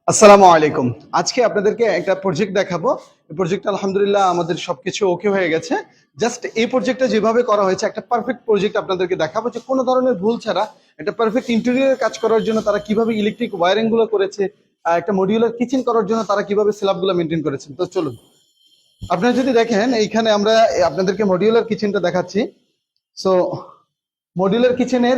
আসসালামু আলাইকুম। আজকে আপনাদেরকে একটা প্রজেক্ট দেখাবো। এই প্রজেক্টটা আলহামদুলিল্লাহ আমাদের সবকিছু ওকে হয়ে গেছে। জাস্ট এই প্রজেক্টটা যেভাবে করা হয়েছে একটা পারফেক্ট প্রজেক্ট আপনাদেরকে দেখাবো যে কোনো ধরনের ভুল ছাড়া একটা পারফেক্ট ইন্টেরিয়র কাজ করার জন্য তারা কিভাবে ইলেকট্রিক ওয়্যারিং গুলো করেছে, একটা মডিউলার কিচেন করার জন্য তারা কিভাবে স্ল্যাবগুলো মেনটেন করেছেন। তো চলুন, আপনারা যদি দেখেন এইখানে আমরা আপনাদেরকে মডিউলার কিচেনটা দেখাচ্ছি। সো মডিউলার কিচেনের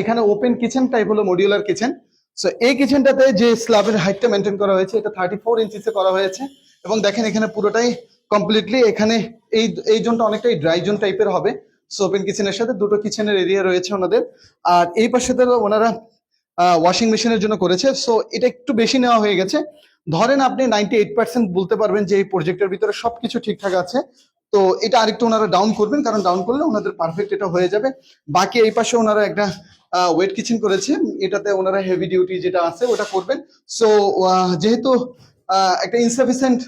এখানে ওপেন কিচেন টাইপ হলো মডিউলার কিচেন। সো এই কিচেনটাতে যে স্ল্যাবের হাইটটা মেনটেন করা হয়েছে এটা 34 ইঞ্চিসে করা হয়েছে এবং দেখেন এখানে পুরোটাই কমপ্লিটলি এখানে এই এই জোনটা অনেকটাই ড্রাই জোন টাইপের হবে। সো ওপেন কিচেনের সাথে দুটো কিচেনের এরিয়া রয়েছে ওনাদের। আর এই পাশে তো ওনারা ওয়াশিং মেশিনের জন্য করেছে। সো এটা একটু বেশি নেওয়া হয়ে গেছে। ধরেন আপনি 98% বলতে পারবেন যে এই প্রজেক্টের ভিতরে সবকিছু ঠিকঠাক আছে। তো এটা আরেকটু ওনারা ডাউন করবেন, কারণ ডাউন করলে ওনাদের পারফেক্ট এটা হয়ে যাবে। বাকি এই পাশে ওনারা একটা ওয়েট কিচেন করেছে, এটাতে ওনারা হেভি ডিউটি যেটা আছে ওটা করবেন। সো যেহেতু একটা ইনসাফিসিয়েন্ট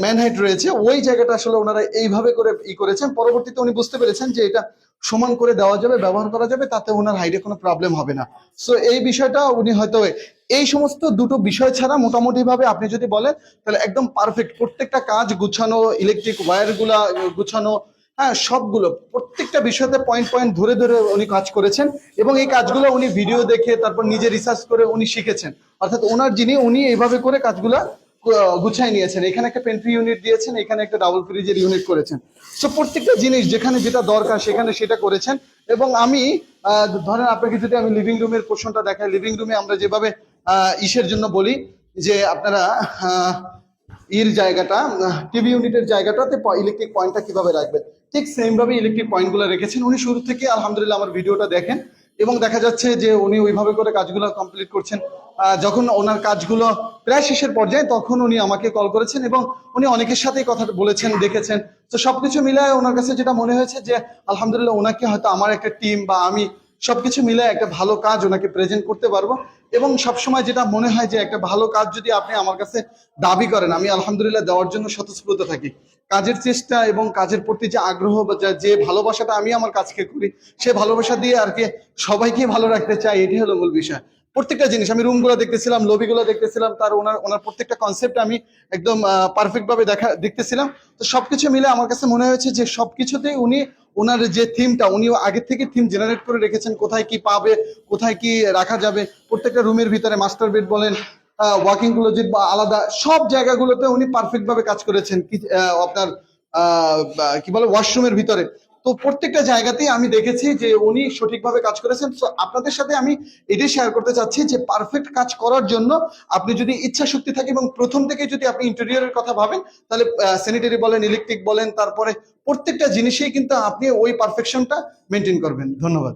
ম্যান হাইট রয়েছে, ওই জায়গাটা আসলে ওনারা এইভাবে করে করেছেন। পরবর্তীতে উনি বুঝতে পেরেছেন যে এটা সমান করে দেওয়া যাবে, ব্যবহার করা যাবে, তাতে ওনার হাইটে কোনো প্রবলেম হবে না। সো এই বিষয়টা উনি হয়তো এই সমস্ত দুটো বিষয় ছাড়া মোটামুটি ভাবে আপনি যদি বলেন তাহলে একদম পারফেক্ট, প্রত্যেকটা কাজ গুছানো, ইলেকট্রিক ওয়্যার গুলা গুছানো, হ্যাঁ সবগুলো প্রত্যেকটা বিষয়তে পয়েন্ট পয়েন্ট ধরে ধরে উনি কাজ করেছেন এবং এই কাজগুলো উনি ভিডিও দেখে তারপর নিজে রিসার্চ করে উনি শিখেছেন। অর্থাৎ ওনার যিনি উনি এইভাবে করে কাজগুলা গুছাই নিয়েছেন। এখানে একটা পেন্ট্রি ইউনিট দিয়েছেন, এখানে একটা ডাবল ফ্রিজের ইউনিট করেছেন। সো প্রত্যেকটা জিনিস যেখানে যেটা দরকার সেখানে সেটা করেছেন। এবং আমি ধরেন আপনাকে যদি আমি লিভিং রুমের পোর্শনটা দেখাই, লিভিং রুমে আমরা যেভাবে ইসের জন্য বলি যে আপনারা জায়গাটা, টিভি ইউনিটের জায়গাটাতে ইলেকট্রিক পয়েন্টটা কিভাবে রাখবেন, ঠিক সেম ভাবে ইলেকট্রিক পয়েন্টগুলো রেখেছেন উনি শুরু থেকে। আলহামদুলিল্লাহ আমার ভিডিওটা দেখেন এবং দেখা যাচ্ছে যে উনি ওইভাবে করে কাজগুলো কমপ্লিট করছেন। যখন ওনার কাজগুলো প্রায় শেষের পর্যায়ে তখন উনি আমাকে কল করেছেন এবং উনি অনেকের সাথেই কথা বলেছেন, দেখেছেন। তো সবকিছু মিলায় ওনার কাছে যেটা মনে হয়েছে যে আলহামদুলিল্লাহ ওনাকে হয়তো আমার একটা টিম বা আমি সবকিছু মিলে একটা ভালো কাজ ওনাকে প্রেজেন্ট করতে পারবো। এবং সবসময় যেটা মনে হয় যে একটা ভালো কাজ যদি আপনি আমার কাছে দাবি করেন, আমি আলহামদুলিল্লাহ দেওয়ার জন্য স্বতঃস্ফূর্ত থাকি। কাজের চেষ্টা এবং কাজের প্রতি যে আগ্রহ বা যে ভালোবাসাটা আমি আমার কাজকে করি, সে ভালোবাসা দিয়ে আর কি সবাইকে ভালো রাখতে চাই, এটি হলো মূল বিষয়। প্রত্যেকটা জিনিস আমি রুমগুলো দেখতেছিলাম, লবিগুলো দেখতেছিলাম, তার ওনার প্রত্যেকটা কনসেপ্ট আমি একদম পারফেক্ট ভাবে দেখতেছিলাম। তো সবকিছু মিলে আমার কাছে মনে হয়েছে যে সবকিছুতেই উনি ওনার যে থিমটা উনি আগে থেকে থিম জেনারেট করে রেখেছেন, কোথায় কি পাবে, কোথায় কি রাখা যাবে। প্রত্যেকটা রুমের ভিতরে মাস্টার বেড বলেন, ওয়াকিং ক্লোজেট বা আলাদা সব জায়গাগুলোতে উনি পারফেক্ট ভাবে কাজ করেছেন। আপনার কি বলে ওয়াশরুমের ভিতরে, তো প্রত্যেকটা জায়গাতেই আমি দেখেছি যে উনি সঠিকভাবে কাজ করেছেন। তো আপনাদের সাথে আমি এটাই শেয়ার করতে চাচ্ছি যে পারফেক্ট কাজ করার জন্য আপনি যদি ইচ্ছা শক্তি থাকে এবং প্রথম থেকে যদি আপনি ইন্টেরিয়রের কথা ভাবেন, তাহলে স্যানিটারি বলেন, ইলেকট্রিক বলেন, তারপরে প্রত্যেকটা জিনিসেই কিন্তু আপনি ওই পারফেকশনটা মেনটেন করবেন। ধন্যবাদ।